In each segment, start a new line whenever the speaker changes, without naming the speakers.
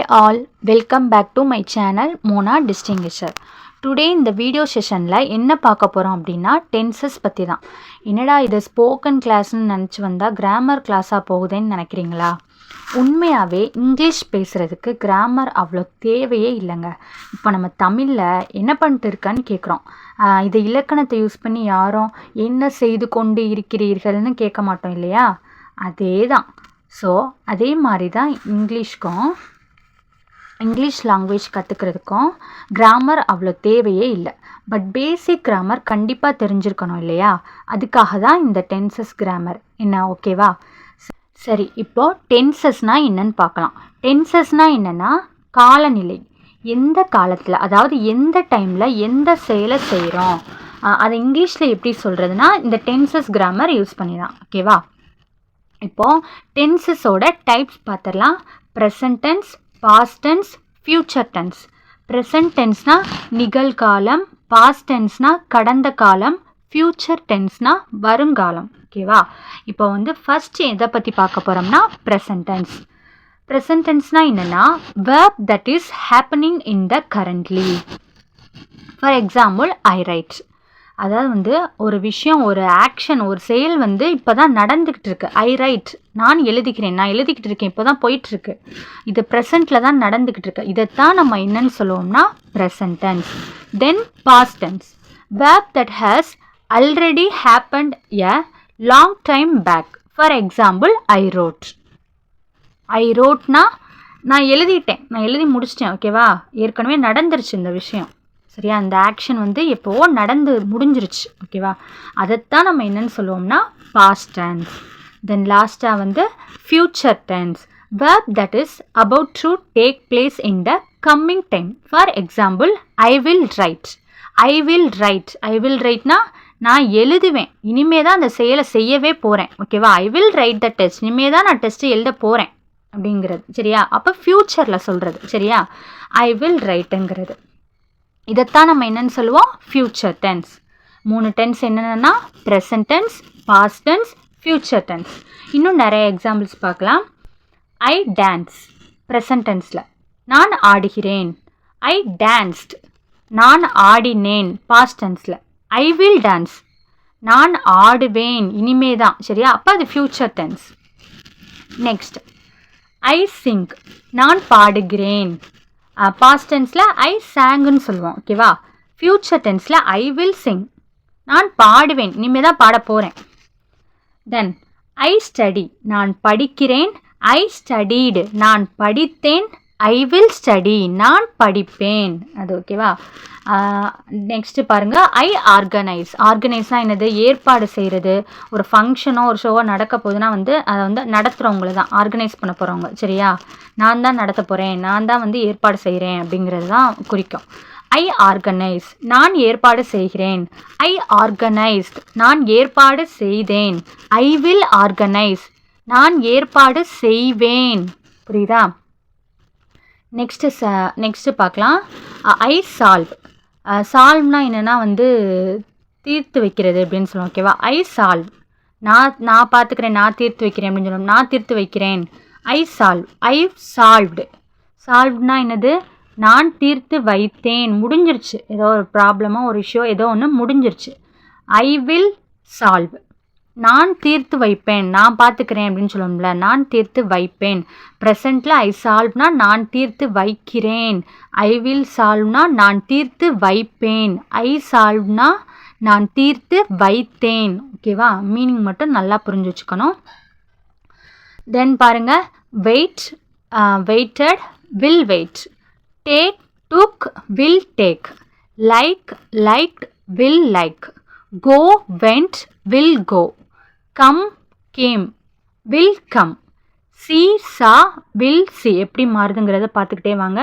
all, welcome back to my channel Mona Distinguisher. Today இந்த video செஷனில் என்ன பார்க்க போகிறோம் அப்படின்னா டென்சஸ் பற்றி தான். என்னடா இது ஸ்போக்கன் கிளாஸ்ன்னு நினச்சி வந்தால் கிராமர் கிளாஸாக போகுதுன்னு நினைக்கிறீங்களா? உண்மையாகவே இங்கிலீஷ் பேசுகிறதுக்கு கிராமர் அவ்வளோ தேவையே இல்லைங்க. இப்போ நம்ம தமிழில் என்ன பண்ணிட்டு இருக்கான்னு கேட்குறோம். இது இலக்கணத்தை யூஸ் பண்ணி யாரும் என்ன செய்து கொண்டு இருக்கிறீர்கள்னு கேட்க மாட்டோம் இல்லையா? அதே தான். ஸோ அதே மாதிரி தான் இங்கிலீஷ் லாங்குவேஜ் கற்றுக்கிறதுக்கும் கிராமர் அவ்வளோ தேவையே இல்லை. பட் பேசிக் கிராமர் கண்டிப்பாக தெரிஞ்சிருக்கணும் இல்லையா? அதுக்காக தான் இந்த டென்சஸ் கிராமர். என்ன ஓகேவா? சரி, இப்போது டென்சஸ்னால் என்னன்னு பார்க்கலாம். டென்சஸ்னால் என்னென்னா காலநிலை. எந்த காலத்தில், அதாவது எந்த டைமில் எந்த செயலை செய்கிறோம், அதை இங்கிலீஷில் எப்படி சொல்கிறதுனா இந்த டென்சஸ் கிராமர் யூஸ் பண்ணி தான். ஓகேவா? இப்போது டென்சஸோட டைப்ஸ் பார்த்துடலாம். Present tense, past tense, future tense. Present டென்ஸ்னால் நிகழ்காலம், பாஸ்ட் டென்ஸ்னால் கடந்த காலம், ஃப்யூச்சர் டென்ஸ்னால் வருங்காலம். ஓகேவா? இப்போ ஃபஸ்ட்டு எதை பற்றி பார்க்க போகிறோம்னா ப்ரெசன்ட் டென்ஸ். ப்ரெசன்ட் டென்ஸ்னால் என்னென்னா verb that is happening in the currently. For example I right. அதாவது ஒரு விஷயம், ஒரு ஆக்ஷன், ஒரு செயல் இப்போ தான் நடந்துக்கிட்டு இருக்கு. ஐ ரைட், நான் எழுதிக்கிறேன், நான் எழுதிக்கிட்டு இருக்கேன், இப்போ தான் போயிட்டுருக்கு. இது ப்ரெசண்ட்டில் தான் நடந்துக்கிட்டு இருக்கு. இதைத்தான் நம்ம என்னன்னு சொல்லுவோம்னா present tense. Then past tense, verb that has already happened a long time back. For example I wrote. I ரோட்னா நான் எழுதிட்டேன், நான் எழுதி முடிச்சிட்டேன். ஓகேவா? ஏற்கனவே நடந்துருச்சு இந்த விஷயம். சரியா? அந்த ஆக்ஷன் எப்போவோ நடந்து முடிஞ்சிருச்சு. ஓகேவா? அதைத்தான் நம்ம என்னன்னு சொல்லுவோம்னா பாஸ்ட் டென்ஸ். தென் லாஸ்ட்டாக future tense, verb that is about to take place in the coming time. For example I will write. I will write, I will ரைட்னா நான் எழுதுவேன், இனிமே தான் அந்த செயலை செய்யவே போகிறேன். ஓகேவா? I will write the test, இனிமே தான் நான் டெஸ்ட்டு எழுத போகிறேன் அப்படிங்கிறது. சரியா? அப்போ ஃப்யூச்சரில் சொல்கிறது. சரியா? ஐ வில் ரைட்டுங்கிறது. இதைத்தான் நம்ம என்னன்னு சொல்லுவோம் ஃப்யூச்சர் டென்ஸ். 3 டென்ஸ் என்னென்னா present tense, past tense, future tense. இன்னும் நிறைய எக்ஸாம்பிள்ஸ் பார்க்கலாம். ஐ டான்ஸ் ப்ரெசன்ட் டென்ஸில், நான் ஆடுகிறேன். ஐ டான்ஸ்ட், நான் ஆடினேன் பாஸ்ட் டென்ஸில். ஐ வில் டான்ஸ், நான் ஆடுவேன் இனிமே தான். சரியா? அப்போ அது future tense. Next I sing, நான் பாடுகிறேன். பாஸ்ட் டென்ஸில் ஐ சாங்குன்னு சொல்லுவோம். ஓகேவா? ஃப்யூச்சர் டென்ஸில் ஐ வில் சிங், நான் பாடுவேன், இனிமேல் தான் பாட போகிறேன். தென் ஐ ஸ்டடி, நான் படிக்கிறேன். ஐ ஸ்டடீடு, நான் படித்தேன். ஐ வில் ஸ்டடி, நான் படிப்பேன். அது ஓகேவா? நெக்ஸ்ட்டு பாருங்கள், ஐ ஆர்கனைஸ். ஆர்கனைஸ்னால் என்னது? ஏற்பாடு செய்கிறது. ஒரு ஃபங்க்ஷனோ ஒரு ஷோவோ நடக்க போகுதுன்னா அதை நடத்துகிறவங்கள தான் ஆர்கனைஸ் பண்ண போகிறவங்க. சரியா? நான் தான் நடத்த போகிறேன், நான் தான் ஏற்பாடு செய்கிறேன் அப்படிங்கிறது தான் குறிக்கும். ஐ ஆர்கனைஸ், நான் ஏற்பாடு செய்கிறேன். ஐ ஆர்கனைஸ்ட், நான் ஏற்பாடு செய்தேன். ஐ வில் ஆர்கனைஸ், நான் ஏற்பாடு செய்வேன். புரியுதா? நெக்ஸ்ட்டு பார்க்கலாம். ஐ சால்வ். சால்வ்னா என்னென்னா தீர்த்து வைக்கிறது அப்படின்னு சொல்லுவோம். ஓகேவா? ஐ சால்வ், நான் பார்த்துக்கிறேன், நான் தீர்த்து வைக்கிறேன் அப்படின்னு சொல்லுவோம். நான் தீர்த்து வைக்கிறேன். ஐ சால்வ், ஐ சால்வ்டு. சால்வ்னா என்னது? நான் தீர்த்து வைத்தேன், முடிஞ்சிருச்சு. ஏதோ ஒரு ப்ராப்ளமோ ஒரு இஷ்யூ ஏதோ ஒன்று முடிஞ்சிருச்சு. ஐ வில் சால்வ், நான் தீர்த்து வைப்பேன், நான் பார்த்துக்கிறேன் அப்படின்னு சொல்லுவோம்ல, நான் தீர்த்து வைப்பேன். ப்ரெசண்ட்டில் ஐ சால்வ்னா நான் தீர்த்து வைக்கிறேன். ஐ வில் சால்வ்னா நான் தீர்த்து வைப்பேன். ஐ சால்வ்னா நான் தீர்த்து வைத்தேன். ஓகேவா? மீனிங் மட்டும் நல்லா புரிஞ்சு வச்சுக்கணும். தென் பாருங்கள், wait, waited, will wait. Take, took, will take. Like, liked, will like. Go, went, will go. Come, came, will come. See, saw, will see. எப்படி மாறுதுங்கிறத பார்த்துக்கிட்டே வாங்க.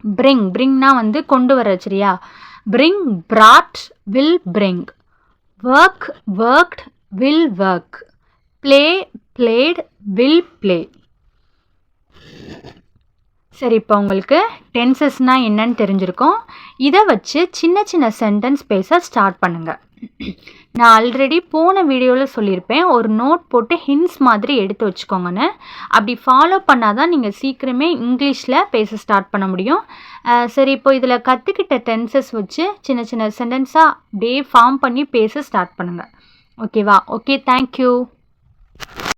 பிரிங், பிரிங்னா கொண்டு வர. சரியா? Bring, brought, will bring. Work, worked, will work. Play, played, will play. சரி, இப்போ உங்களுக்கு டென்சஸ்னால் என்னன்னு தெரிஞ்சிருக்கும். இதை வச்சு சின்ன சின்ன சென்டென்ஸ் பேச ஸ்டார்ட் பண்ணுங்கள். நான் ஆல்ரெடி போன வீடியோவில் சொல்லியிருப்பேன், ஒரு நோட் போட்டு ஹிண்ட்ஸ் மாதிரி எடுத்து வச்சுக்கோங்கன்னு. அப்படி ஃபாலோ பண்ணால் தான் நீங்கள் சீக்கிரமே இங்கிலீஷில் பேச ஸ்டார்ட் பண்ண முடியும். சரி, இப்போ இதில் கற்றுக்கிட்ட டென்சஸ் வச்சு சின்ன சின்ன சென்டென்ஸாக அப்படியே ஃபார்ம் பண்ணி பேச ஸ்டார்ட் பண்ணுங்கள். ஓகேவா? Okay, thank you.